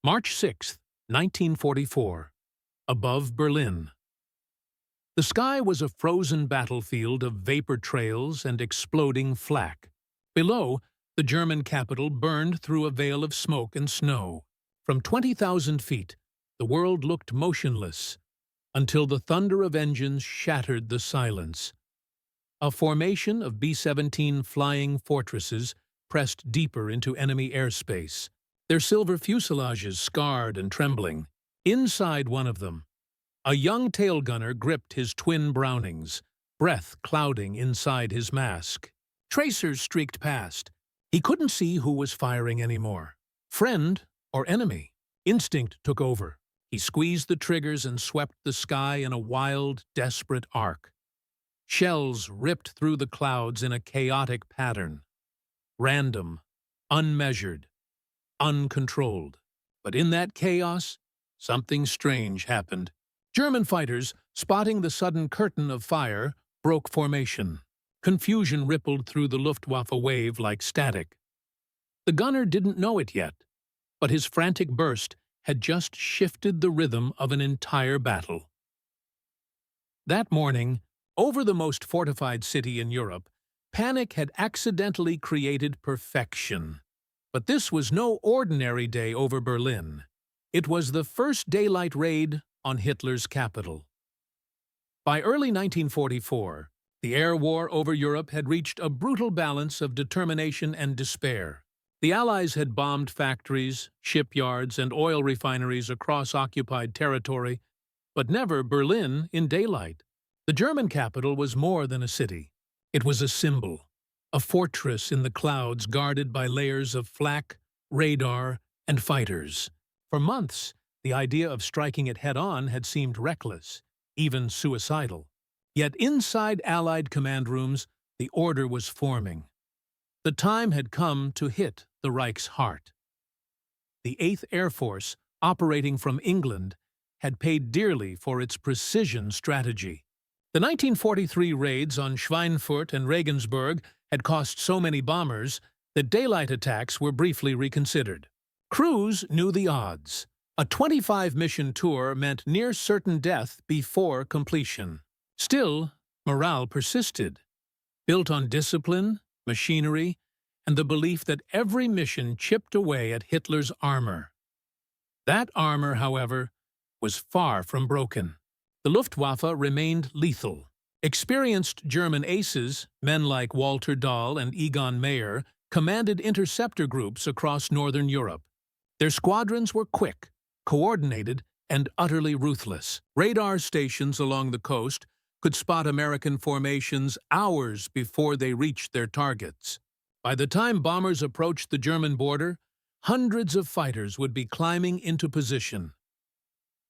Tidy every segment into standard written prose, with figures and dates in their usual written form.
March 6, 1944. Above Berlin. The sky was a frozen battlefield of vapor trails and exploding flak. Below, the German capital burned through a veil of smoke and snow. From 20,000 feet, the world looked motionless, until the thunder of engines shattered the silence. A formation of B-17 flying fortresses pressed deeper into enemy airspace, their silver fuselages scarred and trembling. Inside one of them, a young tail gunner gripped his twin Brownings, breath clouding inside his mask. Tracers streaked past. He couldn't see who was firing anymore. Friend or enemy? Instinct took over. He squeezed the triggers and swept the sky in a wild, desperate arc. Shells ripped through the clouds in a chaotic pattern. Random, unmeasured, uncontrolled. But in that chaos, something strange happened. German fighters, spotting the sudden curtain of fire, broke formation. Confusion rippled through the Luftwaffe wave like static. The gunner didn't know it yet, but his frantic burst had just shifted the rhythm of an entire battle. That morning, over the most fortified city in Europe, panic had accidentally created perfection. But this was no ordinary day over Berlin. It was the first daylight raid on Hitler's capital. By early 1944, the air war over Europe had reached a brutal balance of determination and despair. The Allies had bombed factories, shipyards, and oil refineries across occupied territory, but never Berlin in daylight. The German capital was more than a city. It was a symbol, a fortress in the clouds guarded by layers of flak, radar, and fighters. For months, the idea of striking it head-on had seemed reckless, even suicidal. Yet inside Allied command rooms, the order was forming. The time had come to hit the Reich's heart. The 8th Air Force, operating from England, had paid dearly for its precision strategy. The 1943 raids on Schweinfurt and Regensburg had cost so many bombers that daylight attacks were briefly reconsidered. Crews knew the odds. A 25-mission tour meant near certain death before completion. Still, morale persisted, built on discipline, machinery, and the belief that every mission chipped away at Hitler's armor. That armor, however, was far from broken. The Luftwaffe remained lethal. Experienced German aces, men like Walter Dahl and Egon Mayer, commanded interceptor groups across northern Europe. Their squadrons were quick, coordinated, and utterly ruthless. Radar stations along the coast could spot American formations hours before they reached their targets. By the time bombers approached the German border, hundreds of fighters would be climbing into position.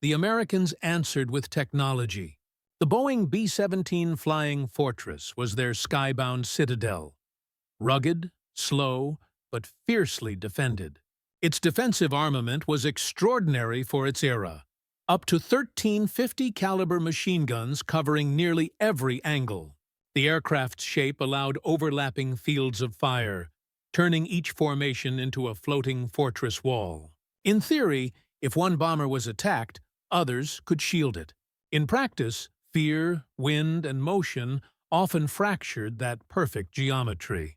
The Americans answered with technology. The Boeing B-17 Flying Fortress was their skybound citadel. Rugged, slow, but fiercely defended. Its defensive armament was extraordinary for its era. Up to 13 50-caliber machine guns covering nearly every angle. The aircraft's shape allowed overlapping fields of fire, turning each formation into a floating fortress wall. In theory, if one bomber was attacked, others could shield it. In practice, fear, wind, and motion often fractured that perfect geometry.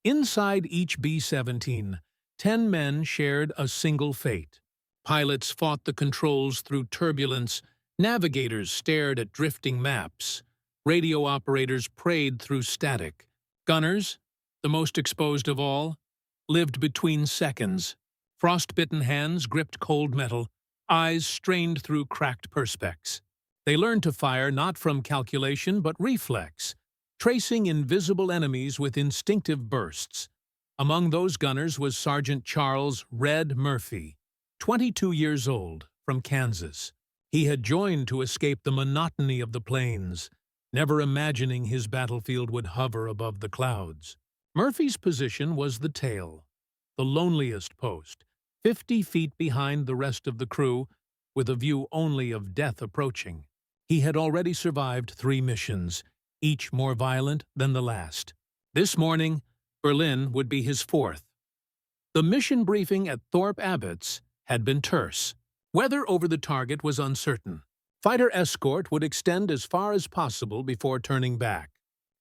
Inside each B-17, 10 men shared a single fate. Pilots fought the controls through turbulence, navigators stared at drifting maps, radio operators prayed through static. Gunners, the most exposed of all, lived between seconds. Frostbitten hands gripped cold metal, eyes strained through cracked perspex. They learned to fire not from calculation but reflex, tracing invisible enemies with instinctive bursts. Among those gunners was Sergeant Charles "Red" Murphy, 22 years old, from Kansas. He had joined to escape the monotony of the plains, never imagining his battlefield would hover above the clouds. Murphy's position was the tail, the loneliest post, 50 feet behind the rest of the crew, with a view only of death approaching. He had already survived 3 missions, each more violent than the last. This morning, Berlin would be his 4th. The mission briefing at Thorpe Abbott's had been terse. Weather over the target was uncertain. Fighter escort would extend as far as possible before turning back.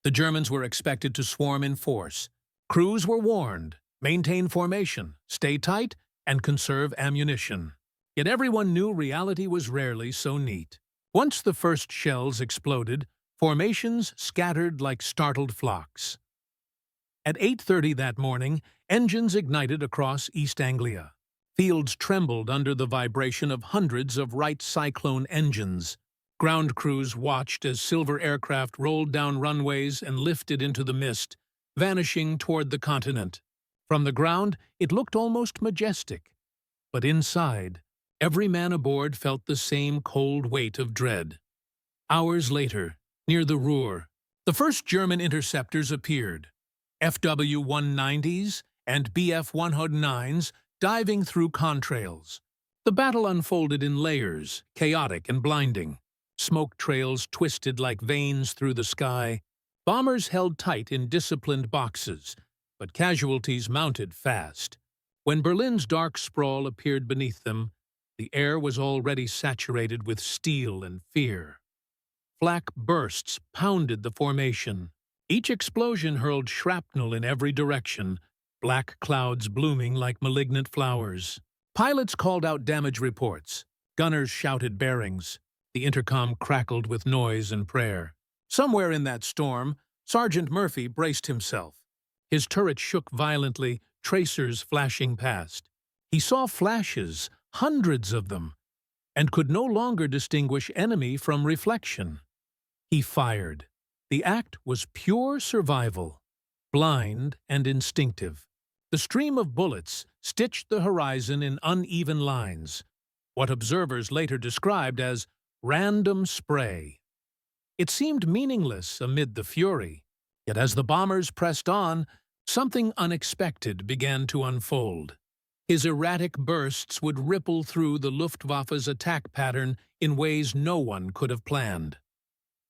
The Germans were expected to swarm in force. Crews were warned, maintain formation, stay tight, and conserve ammunition. Yet everyone knew reality was rarely so neat. Once the first shells exploded, formations scattered like startled flocks. At 8:30 that morning, engines ignited across East Anglia. Fields trembled under the vibration of hundreds of Wright Cyclone engines. Ground crews watched as silver aircraft rolled down runways and lifted into the mist, vanishing toward the continent. From the ground, it looked almost majestic. But inside, every man aboard felt the same cold weight of dread. Hours later, near the Ruhr, the first German interceptors appeared. FW-190s and Bf-109s diving through contrails. The battle unfolded in layers, chaotic and blinding. Smoke trails twisted like veins through the sky. Bombers held tight in disciplined boxes, but casualties mounted fast. When Berlin's dark sprawl appeared beneath them, the air was already saturated with steel and fear. Flak bursts pounded the formation. Each explosion hurled shrapnel in every direction, black clouds blooming like malignant flowers. Pilots called out damage reports. Gunners shouted bearings. The intercom crackled with noise and prayer. Somewhere in that storm, Sergeant Murphy braced himself. His turret shook violently, tracers flashing past. He saw flashes, hundreds of them, and could no longer distinguish enemy from reflection. He fired. The act was pure survival, blind and instinctive. The stream of bullets stitched the horizon in uneven lines, what observers later described as random spray. It seemed meaningless amid the fury, yet as the bombers pressed on, something unexpected began to unfold. His erratic bursts would ripple through the Luftwaffe's attack pattern in ways no one could have planned.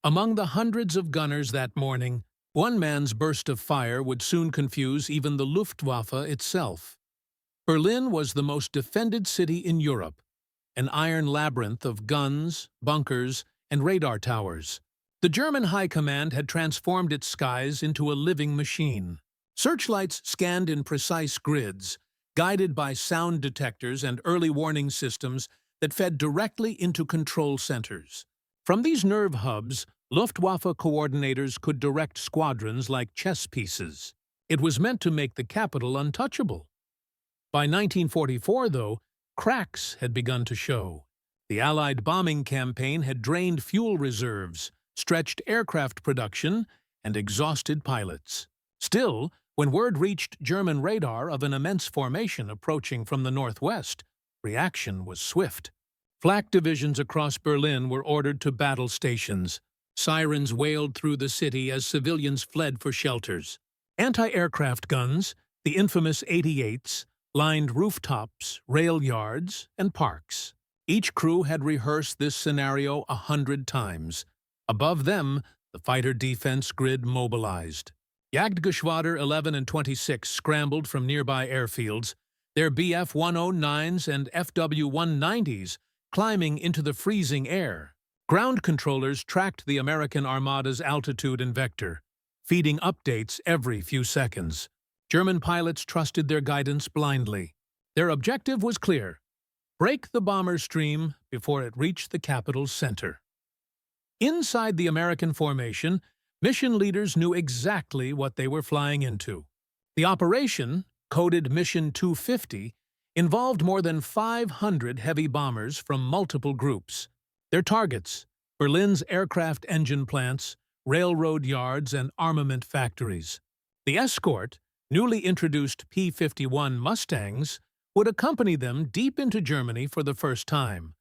Among the hundreds of gunners that morning, one man's burst of fire would soon confuse even the Luftwaffe itself. Berlin was the most defended city in Europe, an iron labyrinth of guns, bunkers, and radar towers. The German High Command had transformed its skies into a living machine. Searchlights scanned in precise grids, guided by sound detectors and early warning systems that fed directly into control centers. From these nerve hubs, Luftwaffe coordinators could direct squadrons like chess pieces. It was meant to make the capital untouchable. By 1944, though, cracks had begun to show. The Allied bombing campaign had drained fuel reserves, stretched aircraft production, and exhausted pilots. Still, when word reached German radar of an immense formation approaching from the northwest, reaction was swift. Flak divisions across Berlin were ordered to battle stations. Sirens wailed through the city as civilians fled for shelters. Anti-aircraft guns, the infamous 88s, lined rooftops, rail yards, and parks. Each crew had rehearsed this scenario 100 times. Above them, the fighter defense grid mobilized. Jagdgeschwader 11 and 26 scrambled from nearby airfields, their Bf-109s and FW-190s climbing into the freezing air. Ground controllers tracked the American Armada's altitude and vector, feeding updates every few seconds. German pilots trusted their guidance blindly. Their objective was clear: break the bomber stream before it reached the capital's center. Inside the American formation, mission leaders knew exactly what they were flying into. The operation, coded Mission 250, involved more than 500 heavy bombers from multiple groups. Their targets: Berlin's aircraft engine plants, railroad yards, and armament factories. The escort, newly introduced P-51 Mustangs, would accompany them deep into Germany for the first time.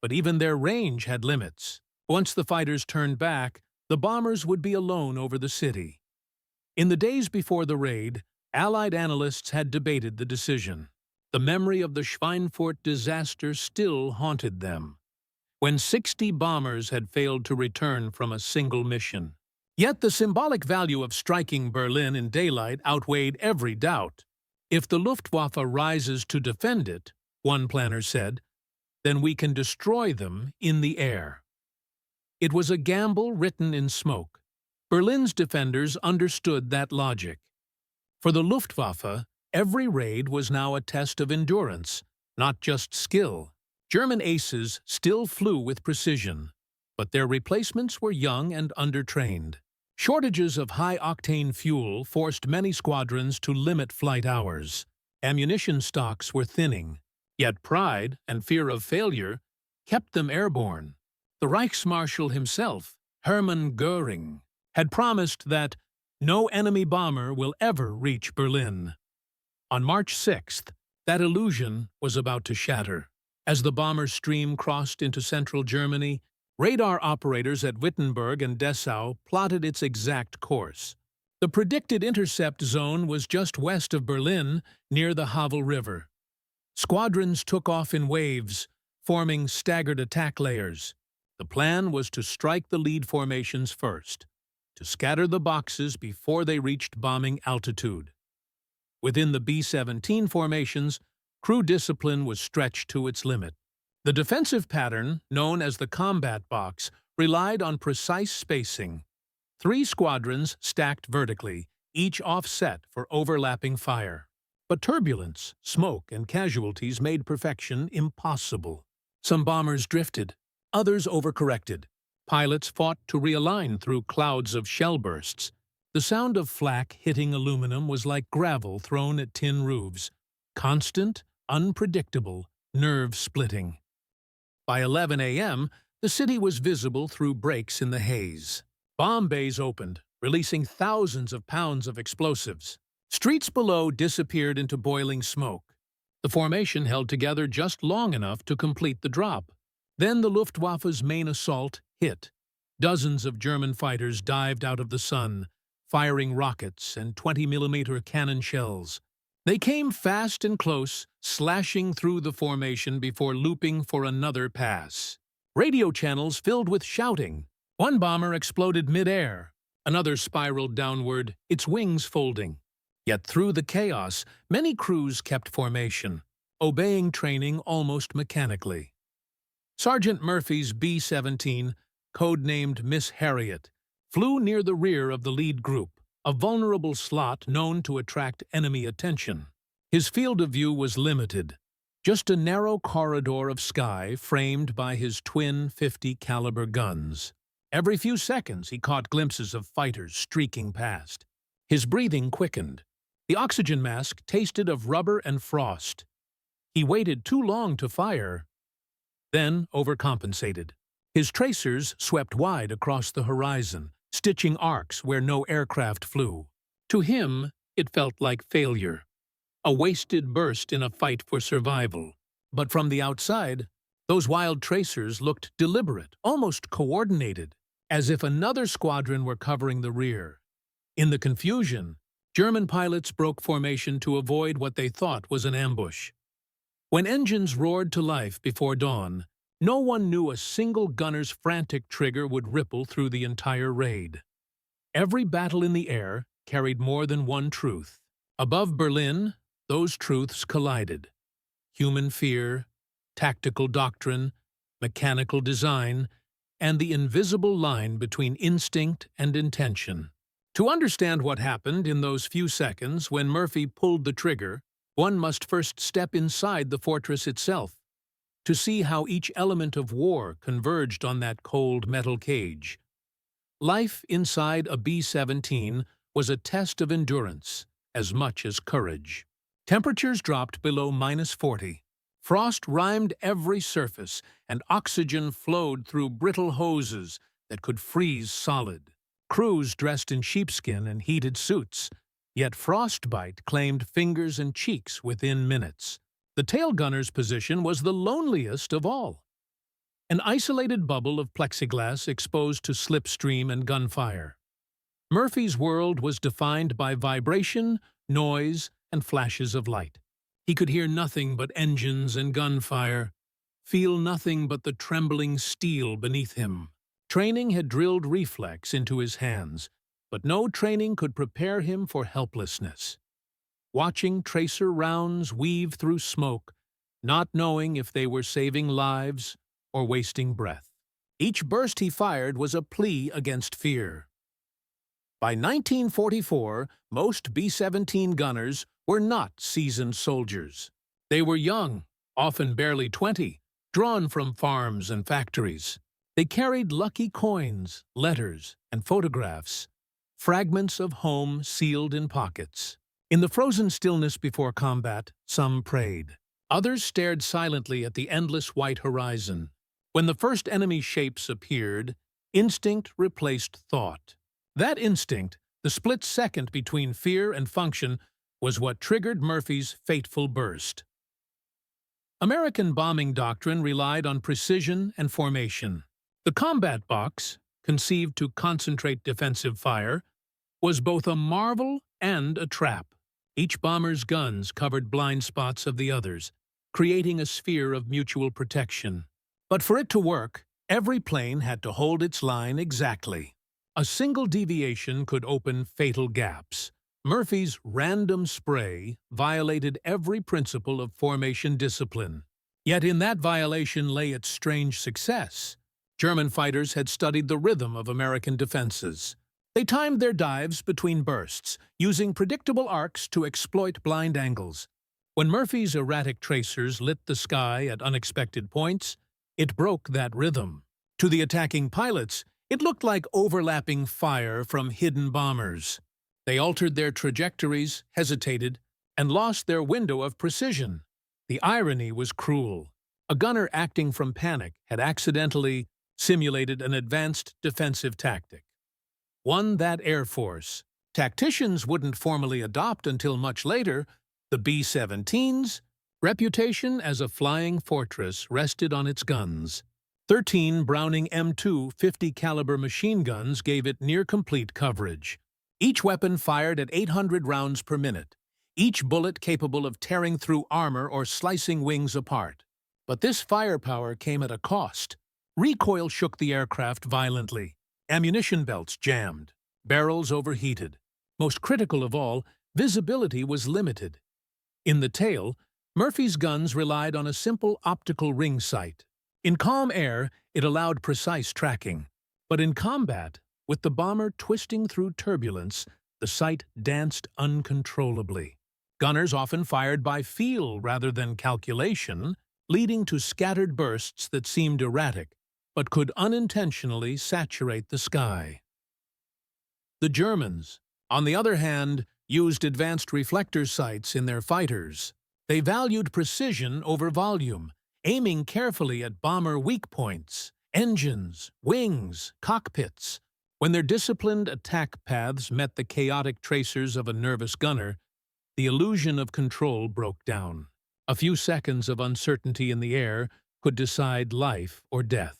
But even their range had limits. Once the fighters turned back, the bombers would be alone over the city. In the days before the raid, Allied analysts had debated the decision. The memory of the Schweinfurt disaster still haunted them, when 60 bombers had failed to return from a single mission. Yet the symbolic value of striking Berlin in daylight outweighed every doubt. If the Luftwaffe rises to defend it, one planner said, then we can destroy them in the air. It was a gamble written in smoke. Berlin's defenders understood that logic. For the Luftwaffe, every raid was now a test of endurance, not just skill. German aces still flew with precision, but their replacements were young and undertrained. Shortages of high-octane fuel forced many squadrons to limit flight hours. Ammunition stocks were thinning, yet pride and fear of failure kept them airborne. The Reichsmarshal himself, Hermann Göring, had promised that no enemy bomber will ever reach Berlin. On March 6th, that illusion was about to shatter. As the bomber stream crossed into central Germany, radar operators at Wittenberg and Dessau plotted its exact course. The predicted intercept zone was just west of Berlin, near the Havel River. Squadrons took off in waves, forming staggered attack layers. The plan was to strike the lead formations first, to scatter the boxes before they reached bombing altitude. Within the B-17 formations, crew discipline was stretched to its limit. The defensive pattern, known as the combat box, relied on precise spacing. 3 squadrons stacked vertically, each offset for overlapping fire. But turbulence, smoke, and casualties made perfection impossible. Some bombers drifted, others overcorrected. Pilots fought to realign through clouds of shell bursts. The sound of flak hitting aluminum was like gravel thrown at tin roofs. Constant, unpredictable, nerve-splitting. By 11 a.m., the city was visible through breaks in the haze. Bomb bays opened, releasing thousands of pounds of explosives. Streets below disappeared into boiling smoke. The formation held together just long enough to complete the drop. Then the Luftwaffe's main assault hit. Dozens of German fighters dived out of the sun, firing rockets and 20mm cannon shells. They came fast and close, slashing through the formation before looping for another pass. Radio channels filled with shouting. One bomber exploded mid-air. Another spiraled downward, its wings folding. Yet through the chaos, many crews kept formation, obeying training almost mechanically. Sergeant Murphy's B-17, codenamed Miss Harriet, flew near the rear of the lead group, a vulnerable slot known to attract enemy attention. His field of view was limited, just a narrow corridor of sky framed by his twin .50 caliber guns. Every few seconds he caught glimpses of fighters streaking past. His breathing quickened. The oxygen mask tasted of rubber and frost. He waited too long to fire, then overcompensated. His tracers swept wide across the horizon, stitching arcs where no aircraft flew. To him, it felt like failure, a wasted burst in a fight for survival. But from the outside, those wild tracers looked deliberate, almost coordinated, as if another squadron were covering the rear. In the confusion, German pilots broke formation to avoid what they thought was an ambush. When engines roared to life before dawn, no one knew a single gunner's frantic trigger would ripple through the entire raid. Every battle in the air carried more than one truth. Above Berlin, those truths collided. Human fear, tactical doctrine, mechanical design, and the invisible line between instinct and intention. To understand what happened in those few seconds when Murphy pulled the trigger, one must first step inside the fortress itself, to see how each element of war converged on that cold metal cage. Life inside a B-17 was a test of endurance as much as courage. Temperatures dropped below -40. Frost rimed every surface, and oxygen flowed through brittle hoses that could freeze solid. Crews dressed in sheepskin and heated suits, yet frostbite claimed fingers and cheeks within minutes. The tail gunner's position was the loneliest of all. An isolated bubble of plexiglass exposed to slipstream and gunfire. Murphy's world was defined by vibration, noise, and flashes of light. He could hear nothing but engines and gunfire, feel nothing but the trembling steel beneath him. Training had drilled reflex into his hands, but no training could prepare him for helplessness. watching tracer rounds weave through smoke, not knowing if they were saving lives or wasting breath. Each burst he fired was a plea against fear. By 1944, most B-17 gunners were not seasoned soldiers. They were young, often barely 20, drawn from farms and factories. They carried lucky coins, letters, and photographs, fragments of home sealed in pockets. In the frozen stillness before combat, some prayed. Others stared silently at the endless white horizon. When the first enemy shapes appeared, instinct replaced thought. That instinct, the split second between fear and function, was what triggered Murphy's fateful burst. American bombing doctrine relied on precision and formation. The combat box, conceived to concentrate defensive fire, was both a marvel and a trap. Each bomber's guns covered blind spots of the others, creating a sphere of mutual protection. But for it to work, every plane had to hold its line exactly. A single deviation could open fatal gaps. Murphy's random spray violated every principle of formation discipline. Yet in that violation lay its strange success. German fighters had studied the rhythm of American defenses. They timed their dives between bursts, using predictable arcs to exploit blind angles. When Murphy's erratic tracers lit the sky at unexpected points, it broke that rhythm. To the attacking pilots, it looked like overlapping fire from hidden bombers. They altered their trajectories, hesitated, and lost their window of precision. The irony was cruel. A gunner acting from panic had accidentally simulated an advanced defensive tactic. One that Air Force tacticians wouldn't formally adopt until much later. The B-17's reputation as a flying fortress rested on its guns. 13 Browning M2 50 caliber machine guns gave it near-complete coverage. Each weapon fired at 800 rounds per minute, each bullet capable of tearing through armor or slicing wings apart. But this firepower came at a cost. Recoil shook the aircraft violently. Ammunition belts jammed. Barrels overheated. Most critical of all, visibility was limited. In the tail, Murphy's guns relied on a simple optical ring sight. In calm air, it allowed precise tracking. But in combat, with the bomber twisting through turbulence, the sight danced uncontrollably. Gunners often fired by feel rather than calculation, leading to scattered bursts that seemed erratic, but could unintentionally saturate the sky. The Germans, on the other hand, used advanced reflector sights in their fighters. They valued precision over volume, aiming carefully at bomber weak points, engines, wings, cockpits. When their disciplined attack paths met the chaotic tracers of a nervous gunner, the illusion of control broke down. A few seconds of uncertainty in the air could decide life or death.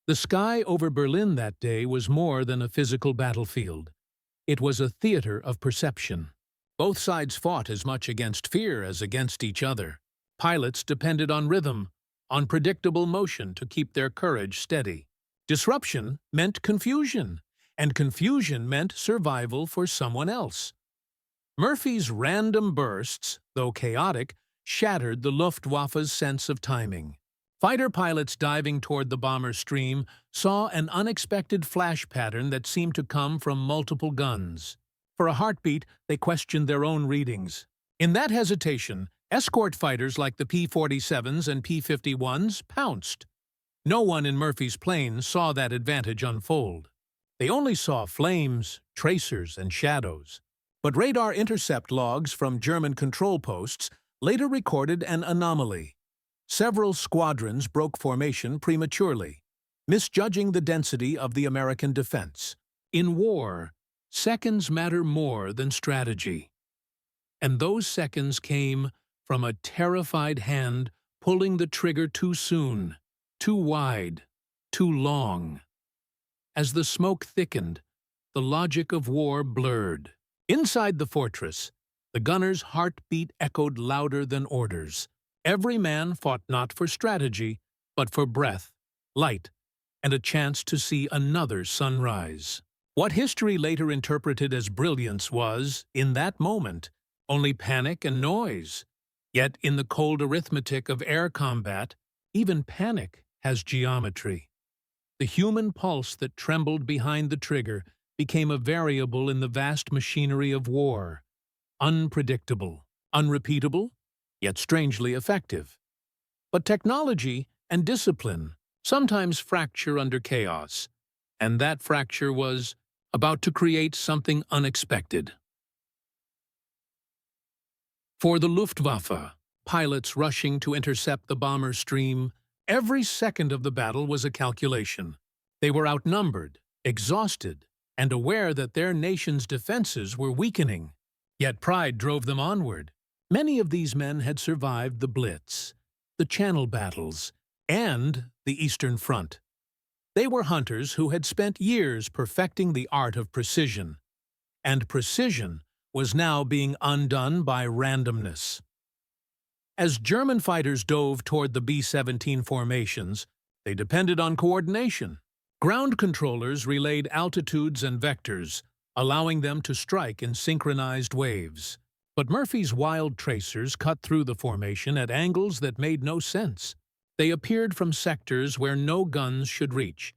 The sky over Berlin that day was more than a physical battlefield. It was a theater of perception. Both sides fought as much against fear as against each other. Pilots depended on rhythm, on predictable motion to keep their courage steady. Disruption meant confusion, and confusion meant survival for someone else. Murphy's random bursts, though chaotic, shattered the Luftwaffe's sense of timing. Fighter pilots diving toward the bomber stream saw an unexpected flash pattern that seemed to come from multiple guns. For a heartbeat, they questioned their own readings. In that hesitation, escort fighters like the P-47s and P-51s pounced. No one in Murphy's plane saw that advantage unfold. They only saw flames, tracers, and shadows. But radar intercept logs from German control posts later recorded an anomaly. Several squadrons broke formation prematurely, misjudging the density of the American defense. In war, seconds matter more than strategy. And those seconds came from a terrified hand pulling the trigger too soon, too wide, too long. As the smoke thickened, the logic of war blurred. Inside the fortress, the gunner's heartbeat echoed louder than orders. Every man fought not for strategy, but for breath, light, and a chance to see another sunrise. What history later interpreted as brilliance was, in that moment, only panic and noise. Yet in the cold arithmetic of air combat, even panic has geometry. The human pulse that trembled behind the trigger became a variable in the vast machinery of war. Unpredictable, unrepeatable, yet strangely effective. But technology and discipline sometimes fracture under chaos, and that fracture was about to create something unexpected. For the Luftwaffe, pilots rushing to intercept the bomber stream, every second of the battle was a calculation. They were outnumbered, exhausted, and aware that their nation's defenses were weakening. Yet pride drove them onward. Many of these men had survived the Blitz, the Channel battles, and the Eastern Front. They were hunters who had spent years perfecting the art of precision, and precision was now being undone by randomness. As German fighters dove toward the B-17 formations, they depended on coordination. Ground controllers relayed altitudes and vectors, allowing them to strike in synchronized waves. But Murphy's wild tracers cut through the formation at angles that made no sense. They appeared from sectors where no guns should reach,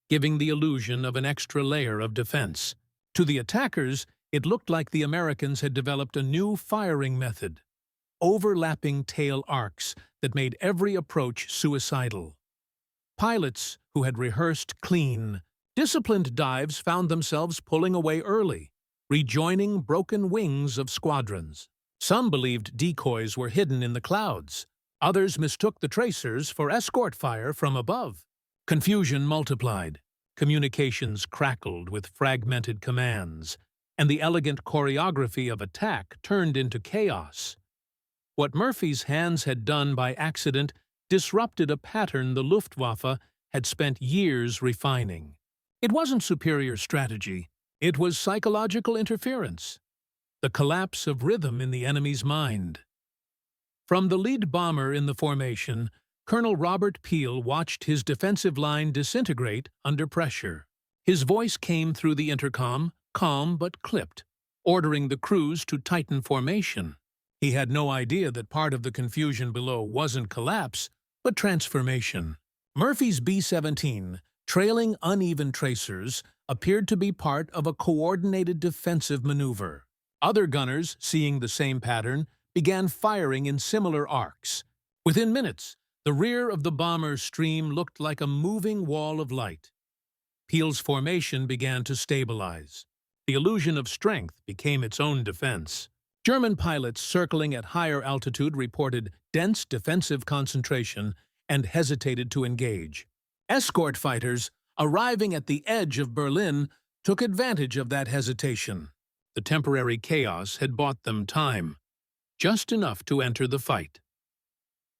giving the illusion of an extra layer of defense. To the attackers, it looked like the Americans had developed a new firing method, overlapping tail arcs that made every approach suicidal. Pilots who had rehearsed clean, disciplined dives found themselves pulling away early, rejoining broken wings of squadrons. Some believed decoys were hidden in the clouds. Others mistook the tracers for escort fire from above. Confusion multiplied. Communications crackled with fragmented commands, and the elegant choreography of attack turned into chaos. What Murphy's hands had done by accident disrupted a pattern the Luftwaffe had spent years refining. It wasn't superior strategy. It was psychological interference, the collapse of rhythm in the enemy's mind. From the lead bomber in the formation, Colonel Robert Peel watched his defensive line disintegrate under pressure. His voice came through the intercom, calm but clipped, ordering the crews to tighten formation. He had no idea that part of the confusion below wasn't collapse, but transformation. Murphy's B-17, trailing uneven tracers, appeared to be part of a coordinated defensive maneuver. Other gunners, seeing the same pattern, began firing in similar arcs. Within minutes, the rear of the bomber's stream looked like a moving wall of light. Peel's formation began to stabilize. The illusion of strength became its own defense. German pilots circling at higher altitude reported dense defensive concentration and hesitated to engage. Escort fighters, arriving at the edge of Berlin, took advantage of that hesitation. The temporary chaos had bought them time, just enough to enter the fight.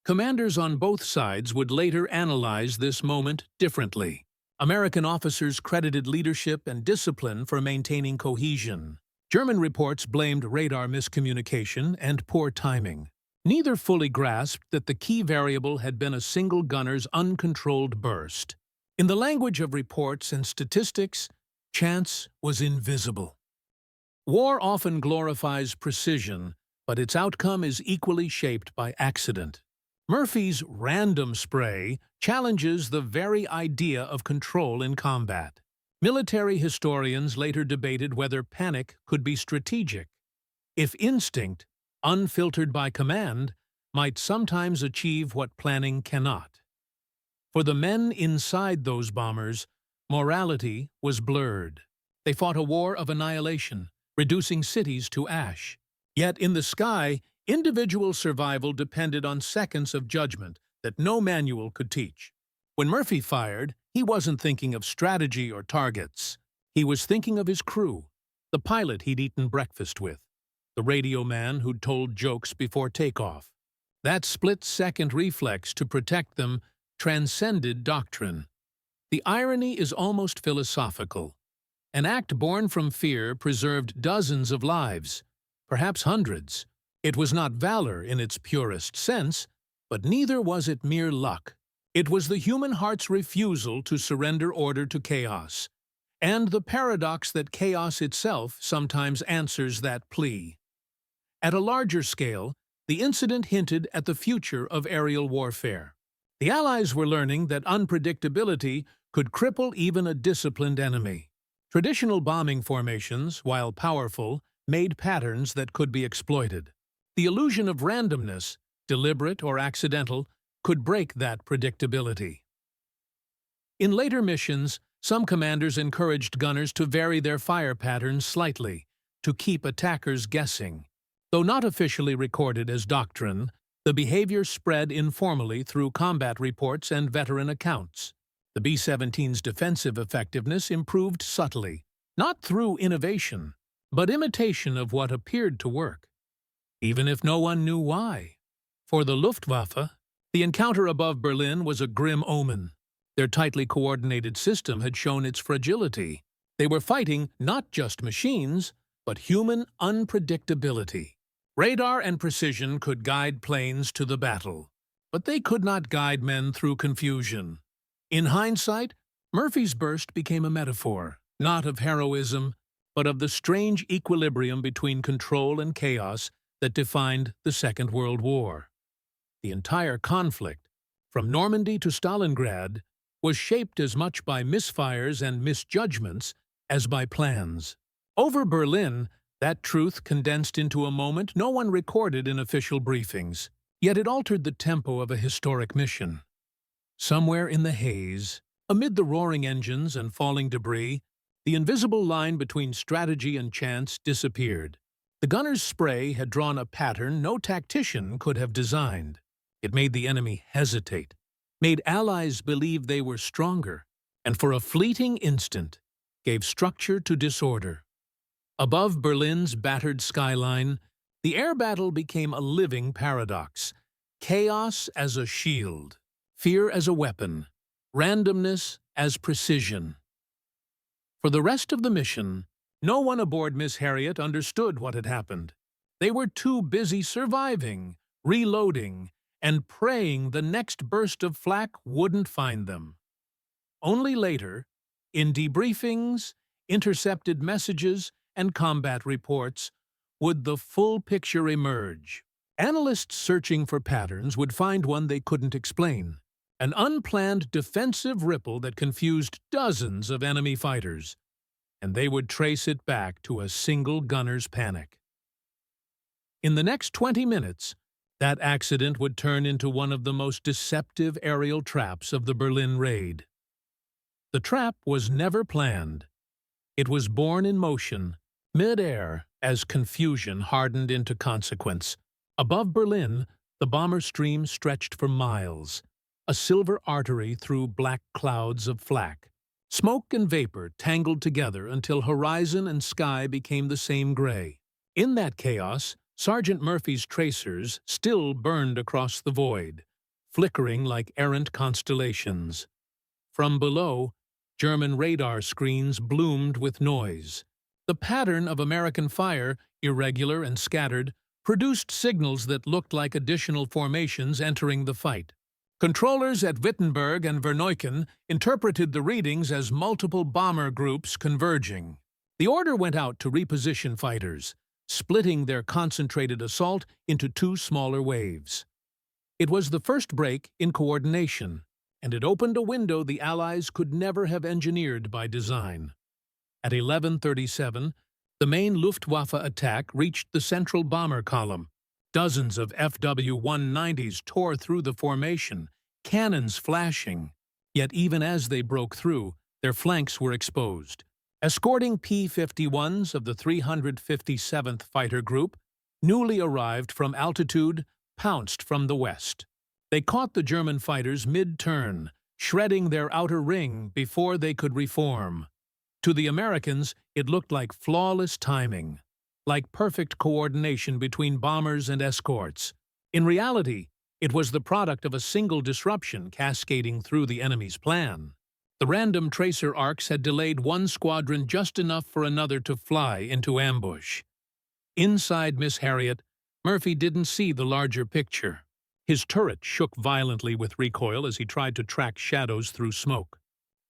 Commanders on both sides would later analyze this moment differently. American officers credited leadership and discipline for maintaining cohesion. German reports blamed radar miscommunication and poor timing. Neither fully grasped that the key variable had been a single gunner's uncontrolled burst. In the language of reports and statistics, chance was invisible. War often glorifies precision, but its outcome is equally shaped by accident. Murphy's random spray challenges the very idea of control in combat. Military historians later debated whether panic could be strategic, if instinct, unfiltered by command, might sometimes achieve what planning cannot. For the men inside those bombers, morality was blurred. They fought a war of annihilation, reducing cities to ash. Yet in the sky, individual survival depended on seconds of judgment that no manual could teach. When Murphy fired, he wasn't thinking of strategy or targets. He was thinking of his crew, the pilot he'd eaten breakfast with, the radio man who'd told jokes before takeoff. That split-second reflex to protect them transcended doctrine. The irony is almost philosophical. An act born from fear preserved dozens of lives, perhaps hundreds. It was not valor in its purest sense, but neither was it mere luck. It was the human heart's refusal to surrender order to chaos, and the paradox that chaos itself sometimes answers that plea. At a larger scale, the incident hinted at the future of aerial warfare. The Allies were learning that unpredictability could cripple even a disciplined enemy. Traditional bombing formations, while powerful, made patterns that could be exploited. The illusion of randomness, deliberate or accidental, could break that predictability. In later missions, some commanders encouraged gunners to vary their fire patterns slightly, to keep attackers guessing. Though not officially recorded as doctrine, the behavior spread informally through combat reports and veteran accounts. The B-17's defensive effectiveness improved subtly, not through innovation, but imitation of what appeared to work, even if no one knew why. For the Luftwaffe, the encounter above Berlin was a grim omen. Their tightly coordinated system had shown its fragility. They were fighting not just machines, but human unpredictability. Radar and precision could guide planes to the battle, but they could not guide men through confusion. In hindsight, Murphy's burst became a metaphor, not of heroism, but of the strange equilibrium between control and chaos that defined the Second World War. The entire conflict, from Normandy to Stalingrad, was shaped as much by misfires and misjudgments as by plans. Over Berlin, that truth condensed into a moment no one recorded in official briefings, yet it altered the tempo of a historic mission. Somewhere in the haze, amid the roaring engines and falling debris, the invisible line between strategy and chance disappeared. The gunner's spray had drawn a pattern no tactician could have designed. It made the enemy hesitate, made allies believe they were stronger, and for a fleeting instant gave structure to disorder. Above Berlin's battered skyline, the air battle became a living paradox. Chaos as a shield, fear as a weapon, randomness as precision. For the rest of the mission, no one aboard Miss Harriet understood what had happened. They were too busy surviving, reloading, and praying the next burst of flak wouldn't find them. Only later, in debriefings, intercepted messages, and combat reports, would the full picture emerge. Analysts searching for patterns would find one they couldn't explain, an unplanned defensive ripple that confused dozens of enemy fighters, and they would trace it back to a single gunner's panic. In the next 20 minutes, that accident would turn into one of the most deceptive aerial traps of the Berlin raid. The trap was never planned. It was born in motion, mid-air, as confusion hardened into consequence. Above Berlin, the bomber stream stretched for miles, a silver artery through black clouds of flak. Smoke and vapor tangled together until horizon and sky became the same gray. In that chaos, Sergeant Murphy's tracers still burned across the void, flickering like errant constellations. From below, German radar screens bloomed with noise. The pattern of American fire, irregular and scattered, produced signals that looked like additional formations entering the fight. Controllers at Wittenberg and Verneuken interpreted the readings as multiple bomber groups converging. The order went out to reposition fighters, splitting their concentrated assault into two smaller waves. It was the first break in coordination, and it opened a window the Allies could never have engineered by design. At 11:37, the main Luftwaffe attack reached the central bomber column. Dozens of FW-190s tore through the formation, cannons flashing. Yet even as they broke through, their flanks were exposed. Escorting P-51s of the 357th Fighter Group, newly arrived from altitude, pounced from the west. They caught the German fighters mid-turn, shredding their outer ring before they could reform. To the Americans, it looked like flawless timing, like perfect coordination between bombers and escorts. In reality, it was the product of a single disruption cascading through the enemy's plan. The random tracer arcs had delayed one squadron just enough for another to fly into ambush. Inside Miss Harriet, Murphy didn't see the larger picture. His turret shook violently with recoil as he tried to track shadows through smoke.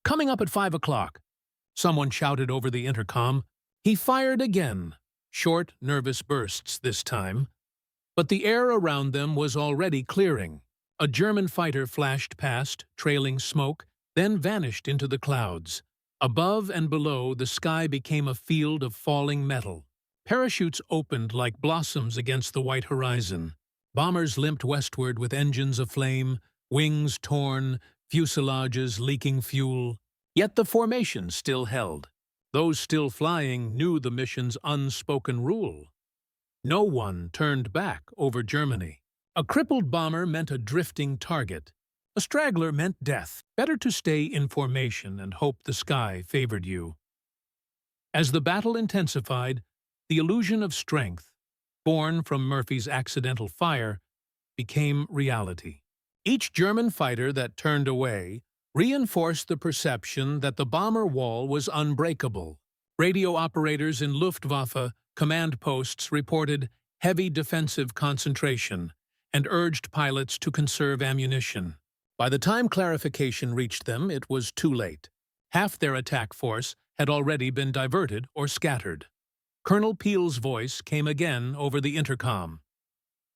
"Coming up at 5 o'clock," someone shouted over the intercom. He fired again, short, nervous bursts this time. But the air around them was already clearing. A German fighter flashed past, trailing smoke, then vanished into the clouds. Above and below, the sky became a field of falling metal. Parachutes opened like blossoms against the white horizon. Bombers limped westward with engines aflame, wings torn, fuselages leaking fuel. Yet the formation still held. Those still flying knew the mission's unspoken rule. No one turned back over Germany. A crippled bomber meant a drifting target. A straggler meant death. Better to stay in formation and hope the sky favored you. As the battle intensified, the illusion of strength, born from Murphy's accidental fire, became reality. Each German fighter that turned away reinforced the perception that the bomber wall was unbreakable. Radio operators in Luftwaffe command posts reported heavy defensive concentration and urged pilots to conserve ammunition. By the time clarification reached them, it was too late. Half their attack force had already been diverted or scattered. Colonel Peel's voice came again over the intercom.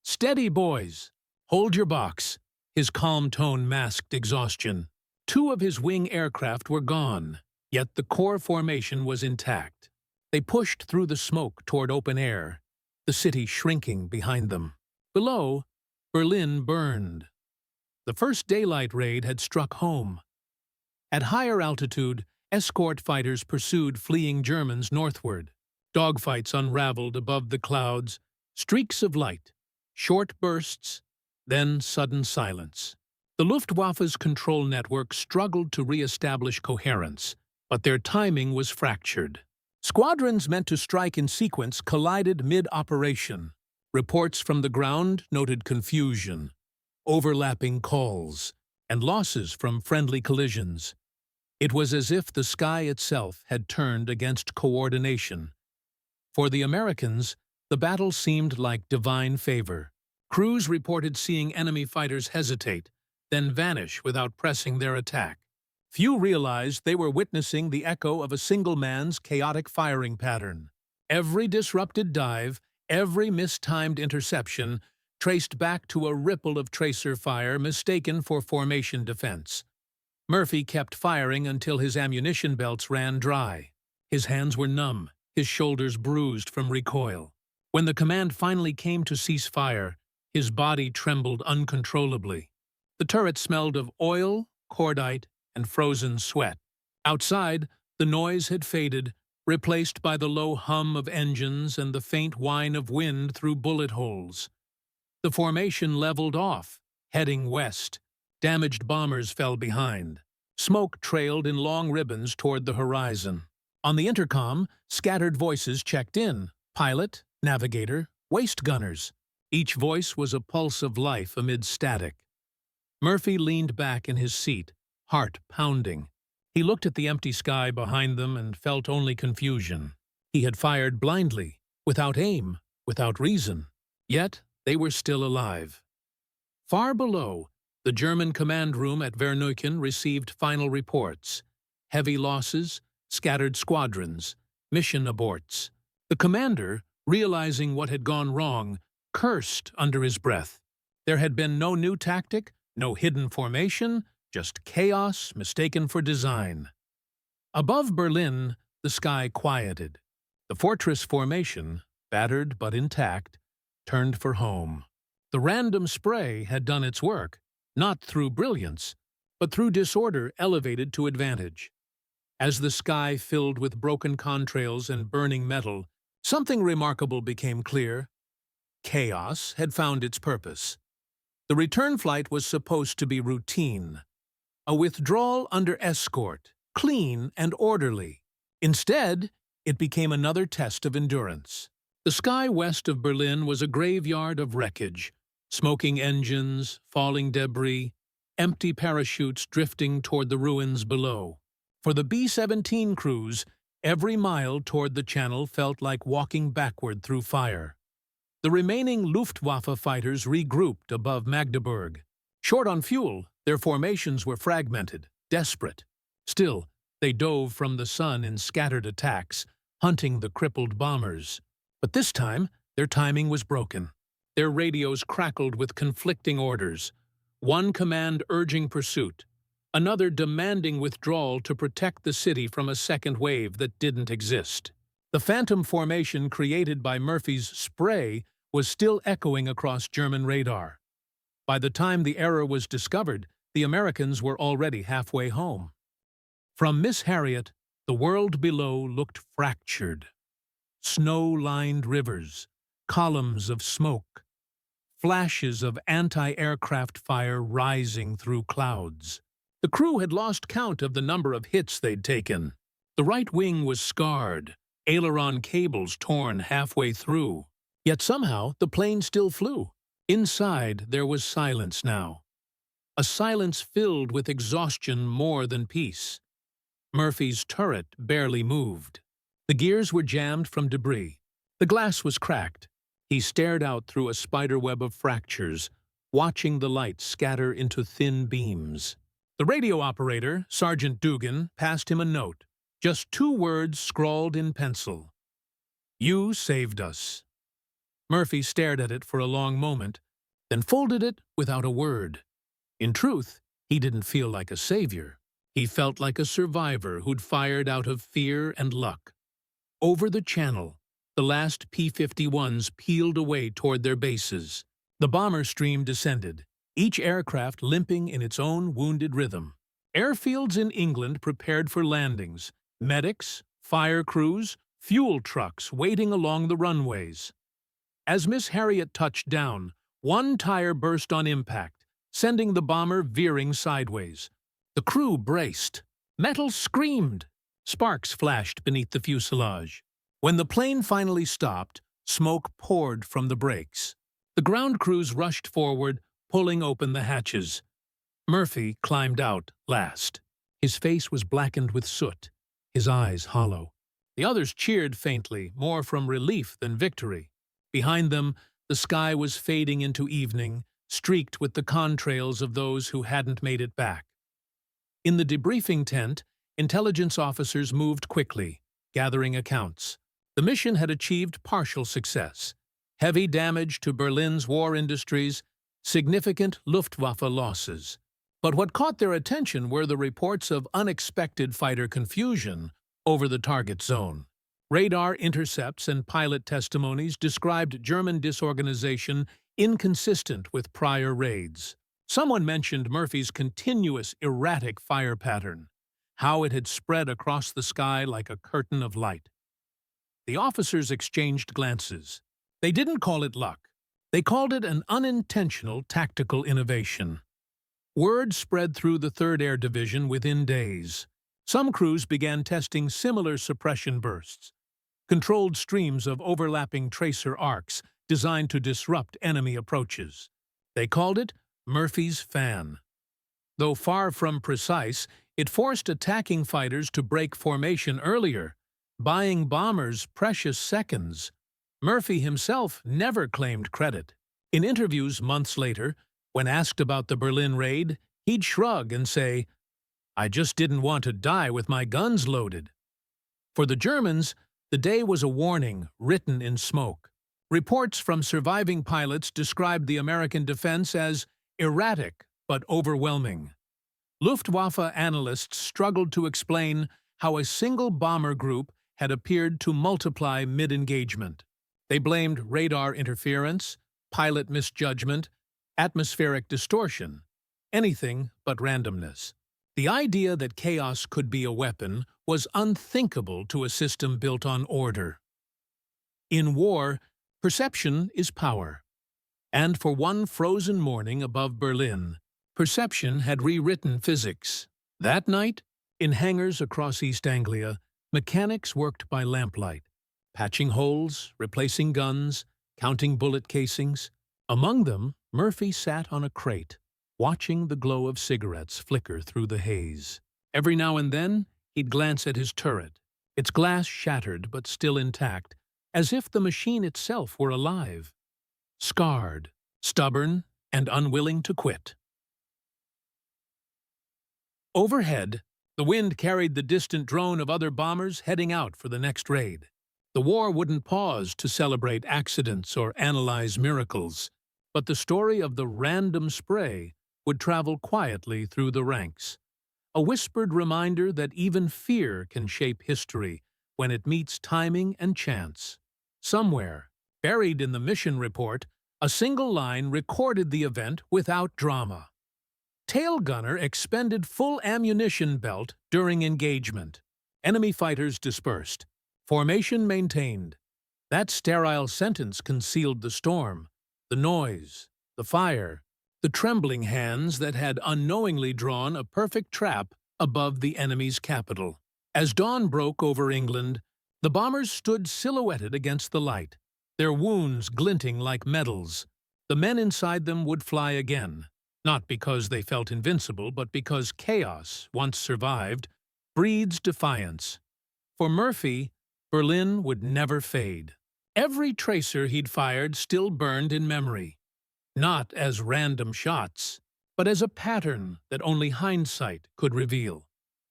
"Steady, boys! Hold your box!" His calm tone masked exhaustion. 2 of his wing aircraft were gone, yet the core formation was intact. They pushed through the smoke toward open air, the city shrinking behind them. Below, Berlin burned. The first daylight raid had struck home. At higher altitude, escort fighters pursued fleeing Germans northward. Dogfights unraveled above the clouds, streaks of light, short bursts, then sudden silence. The Luftwaffe's control network struggled to re-establish coherence, but their timing was fractured. Squadrons meant to strike in sequence collided mid-operation. Reports from the ground noted confusion, overlapping calls, and losses from friendly collisions. It was as if the sky itself had turned against coordination. For the Americans, the battle seemed like divine favor. Crews reported seeing enemy fighters hesitate, then vanish without pressing their attack. Few realized they were witnessing the echo of a single man's chaotic firing pattern. Every disrupted dive, every mistimed interception, traced back to a ripple of tracer fire mistaken for formation defense. Murphy kept firing until his ammunition belts ran dry. His hands were numb, his shoulders bruised from recoil. When the command finally came to cease fire, his body trembled uncontrollably. The turret smelled of oil, cordite, and frozen sweat. Outside, the noise had faded, replaced by the low hum of engines and the faint whine of wind through bullet holes. The formation leveled off, heading west. Damaged bombers fell behind. Smoke trailed in long ribbons toward the horizon. On the intercom, scattered voices checked in: pilot, navigator, waist gunners. Each voice was a pulse of life amid static. Murphy leaned back in his seat, heart pounding. He looked at the empty sky behind them and felt only confusion. He had fired blindly, without aim, without reason. Yet they were still alive. Far below, the German command room at Verneuken received final reports. Heavy losses, scattered squadrons, mission aborts. The commander, realizing what had gone wrong, cursed under his breath. There had been no new tactic, no hidden formation, just chaos mistaken for design. Above Berlin, the sky quieted. The fortress formation, battered but intact, turned for home. The random spray had done its work, not through brilliance, but through disorder elevated to advantage. As the sky filled with broken contrails and burning metal, something remarkable became clear. Chaos had found its purpose. The return flight was supposed to be routine, a withdrawal under escort, clean and orderly. Instead, it became another test of endurance. The sky west of Berlin was a graveyard of wreckage, smoking engines, falling debris, empty parachutes drifting toward the ruins below. For the B-17 crews, every mile toward the channel felt like walking backward through fire. The remaining Luftwaffe fighters regrouped above Magdeburg. Short on fuel, their formations were fragmented, desperate. Still, they dove from the sun in scattered attacks, hunting the crippled bombers. But this time, their timing was broken. Their radios crackled with conflicting orders. One command urging pursuit, another demanding withdrawal to protect the city from a second wave that didn't exist. The phantom formation created by Murphy's spray was still echoing across German radar. By the time the error was discovered, the Americans were already halfway home. From Miss Harriet, the world below looked fractured. Snow-lined rivers, columns of smoke, flashes of anti-aircraft fire rising through clouds. The crew had lost count of the number of hits they'd taken. The right wing was scarred, aileron cables torn halfway through. Yet somehow the plane still flew. Inside there was silence now. A silence filled with exhaustion more than peace. Murphy's turret barely moved. The gears were jammed from debris. The glass was cracked. He stared out through a spiderweb of fractures, watching the light scatter into thin beams. The radio operator, Sergeant Dugan, passed him a note, just 2 words scrawled in pencil. "You saved us." Murphy stared at it for a long moment, then folded it without a word. In truth, he didn't feel like a savior. He felt like a survivor who'd fired out of fear and luck. Over the channel, the last P-51s peeled away toward their bases. The bomber stream descended, each aircraft limping in its own wounded rhythm. Airfields in England prepared for landings, medics, fire crews, fuel trucks waiting along the runways. As Miss Harriet touched down, one tire burst on impact, sending the bomber veering sideways. The crew braced. Metal screamed. Sparks flashed beneath the fuselage. When the plane finally stopped, smoke poured from the brakes. The ground crews rushed forward, pulling open the hatches. Murphy climbed out last. His face was blackened with soot, his eyes hollow. The others cheered faintly, more from relief than victory. Behind them, the sky was fading into evening, streaked with the contrails of those who hadn't made it back. In the debriefing tent, intelligence officers moved quickly, gathering accounts. The mission had achieved partial success. Heavy damage to Berlin's war industries, significant Luftwaffe losses. But what caught their attention were the reports of unexpected fighter confusion over the target zone. Radar intercepts and pilot testimonies described German disorganization inconsistent with prior raids. Someone mentioned Murphy's continuous erratic fire pattern, how it had spread across the sky like a curtain of light. The officers exchanged glances. They didn't call it luck. They called it an unintentional tactical innovation. Word spread through the 3rd Air Division within days. Some crews began testing similar suppression bursts, controlled streams of overlapping tracer arcs designed to disrupt enemy approaches. They called it Murphy's Fan. Though far from precise, it forced attacking fighters to break formation earlier, buying bombers precious seconds. Murphy himself never claimed credit. In interviews months later, when asked about the Berlin raid, he'd shrug and say, "I just didn't want to die with my guns loaded." For the Germans, the day was a warning written in smoke. Reports from surviving pilots described the American defense as erratic but overwhelming. Luftwaffe analysts struggled to explain how a single bomber group had appeared to multiply mid-engagement. They blamed radar interference, pilot misjudgment, atmospheric distortion, anything but randomness. The idea that chaos could be a weapon was unthinkable to a system built on order. In war, perception is power. And for one frozen morning above Berlin, perception had rewritten physics. That night, in hangars across East Anglia, mechanics worked by lamplight, patching holes, replacing guns, counting bullet casings. Among them, Murphy sat on a crate, watching the glow of cigarettes flicker through the haze. Every now and then, he'd glance at his turret, its glass shattered but still intact, as if the machine itself were alive, scarred, stubborn, and unwilling to quit. Overhead, the wind carried the distant drone of other bombers heading out for the next raid. The war wouldn't pause to celebrate accidents or analyze miracles, but the story of the random spray would travel quietly through the ranks. A whispered reminder that even fear can shape history when it meets timing and chance. Somewhere, buried in the mission report, a single line recorded the event without drama. Tail gunner expended full ammunition belt during engagement. Enemy fighters dispersed. Formation maintained. That sterile sentence concealed the storm, the noise, the fire, the trembling hands that had unknowingly drawn a perfect trap above the enemy's capital. As dawn broke over England, the bombers stood silhouetted against the light, their wounds glinting like medals. The men inside them would fly again, not because they felt invincible, but because chaos, once survived, breeds defiance. For Murphy, Berlin would never fade. Every tracer he'd fired still burned in memory, not as random shots, but as a pattern that only hindsight could reveal.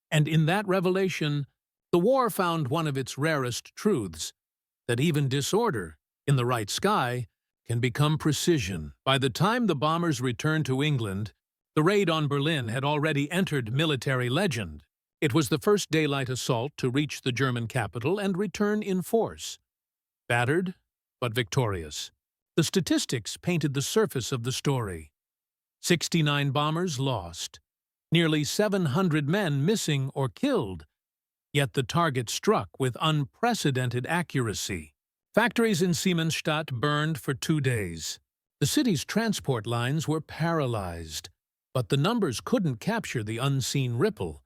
And in that revelation, the war found one of its rarest truths, that even disorder, in the right sky, can become precision. By the time the bombers returned to England, the raid on Berlin had already entered military legend. It was the first daylight assault to reach the German capital and return in force. Battered, but victorious. The statistics painted the surface of the story. 69 bombers lost, nearly 700 men missing or killed, yet the target struck with unprecedented accuracy. Factories in Siemensstadt burned for 2 days. The city's transport lines were paralyzed, but the numbers couldn't capture the unseen ripple,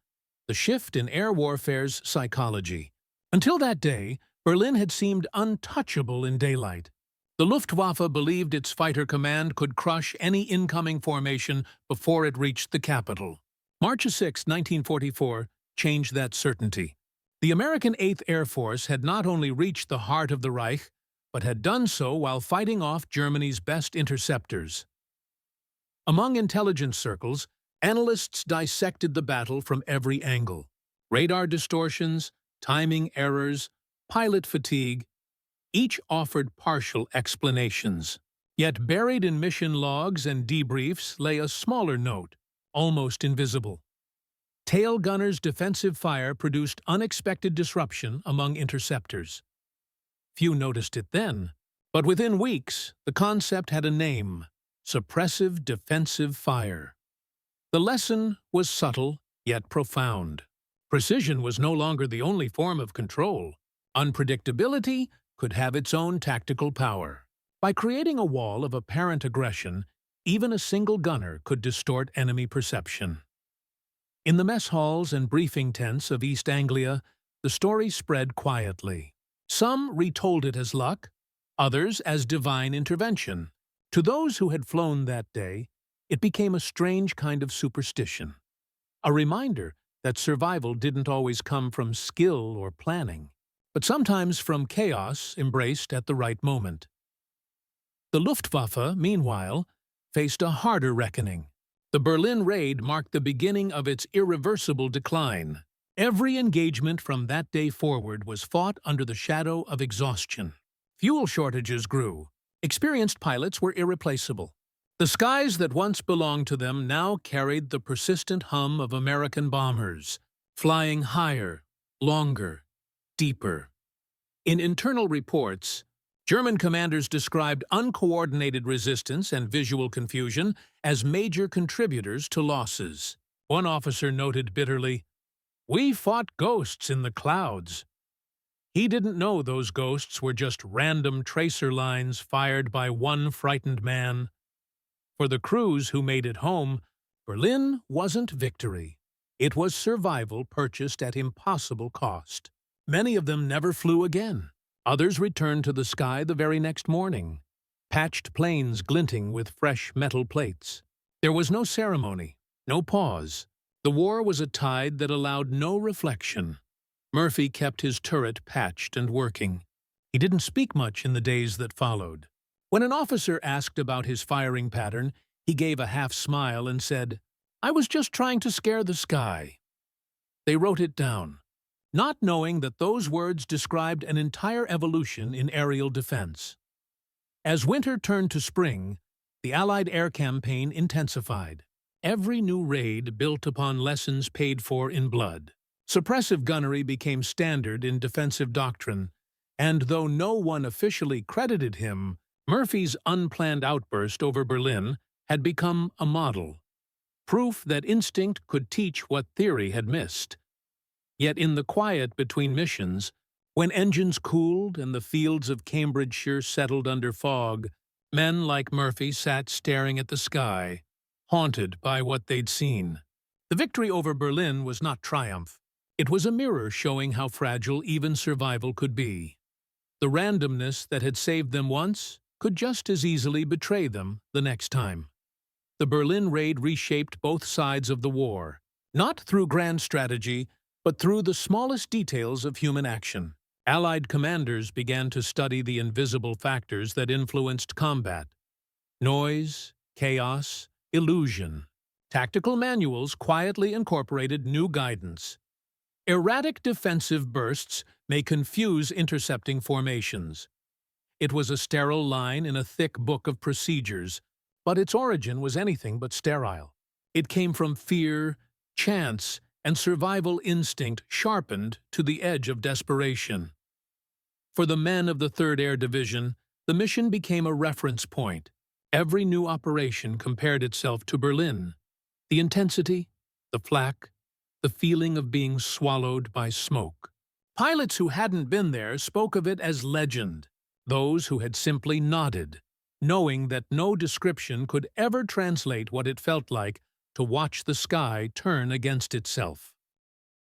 the shift in air warfare's psychology. Until that day, Berlin had seemed untouchable in daylight. The Luftwaffe believed its fighter command could crush any incoming formation before it reached the capital. March 6, 1944, changed that certainty. The American 8th Air Force had not only reached the heart of the Reich, but had done so while fighting off Germany's best interceptors. Among intelligence circles, analysts dissected the battle from every angle. Radar distortions, timing errors, pilot fatigue, each offered partial explanations. Yet buried in mission logs and debriefs lay a smaller note, almost invisible. Tail gunners' defensive fire produced unexpected disruption among interceptors. Few noticed it then, but within weeks, the concept had a name: suppressive defensive fire. The lesson was subtle, yet profound. Precision was no longer the only form of control. Unpredictability could have its own tactical power. By creating a wall of apparent aggression, even a single gunner could distort enemy perception. In the mess halls and briefing tents of East Anglia, the story spread quietly. Some retold it as luck, others as divine intervention. To those who had flown that day, it became a strange kind of superstition, a reminder that survival didn't always come from skill or planning, but sometimes from chaos embraced at the right moment. The Luftwaffe, meanwhile, faced a harder reckoning. The Berlin raid marked the beginning of its irreversible decline. Every engagement from that day forward was fought under the shadow of exhaustion. Fuel shortages grew. Experienced pilots were irreplaceable. The skies that once belonged to them now carried the persistent hum of American bombers, flying higher, longer, deeper. In internal reports, German commanders described uncoordinated resistance and visual confusion as major contributors to losses. One officer noted bitterly, "We fought ghosts in the clouds." He didn't know those ghosts were just random tracer lines fired by one frightened man. For the crews who made it home, Berlin wasn't victory. It was survival purchased at impossible cost. Many of them never flew again. Others returned to the sky the very next morning, patched planes glinting with fresh metal plates. There was no ceremony, no pause. The war was a tide that allowed no reflection. Murphy kept his turret patched and working. He didn't speak much in the days that followed. When an officer asked about his firing pattern, he gave a half-smile and said, "I was just trying to scare the sky." They wrote it down. not knowing that those words described an entire evolution in aerial defense. As winter turned to spring, the Allied air campaign intensified. Every new raid built upon lessons paid for in blood. Suppressive gunnery became standard in defensive doctrine, and though no one officially credited him, Murphy's unplanned outburst over Berlin had become a model, proof that instinct could teach what theory had missed. Yet in the quiet between missions, when engines cooled and the fields of Cambridgeshire settled under fog, men like Murphy sat staring at the sky, haunted by what they'd seen. The victory over Berlin was not triumph. It was a mirror showing how fragile even survival could be. The randomness that had saved them once could just as easily betray them the next time. The Berlin raid reshaped both sides of the war, not through grand strategy, but through the smallest details of human action. Allied commanders began to study the invisible factors that influenced combat: noise, chaos, illusion. Tactical manuals quietly incorporated new guidance. Erratic defensive bursts may confuse intercepting formations. It was a sterile line in a thick book of procedures, but its origin was anything but sterile. It came from fear, chance, and survival instinct sharpened to the edge of desperation. For the men of the 3rd Air Division, the mission became a reference point. Every new operation compared itself to Berlin. The intensity, the flak, the feeling of being swallowed by smoke. Pilots who hadn't been there spoke of it as legend. Those who had simply nodded, knowing that no description could ever translate what it felt like to watch the sky turn against itself.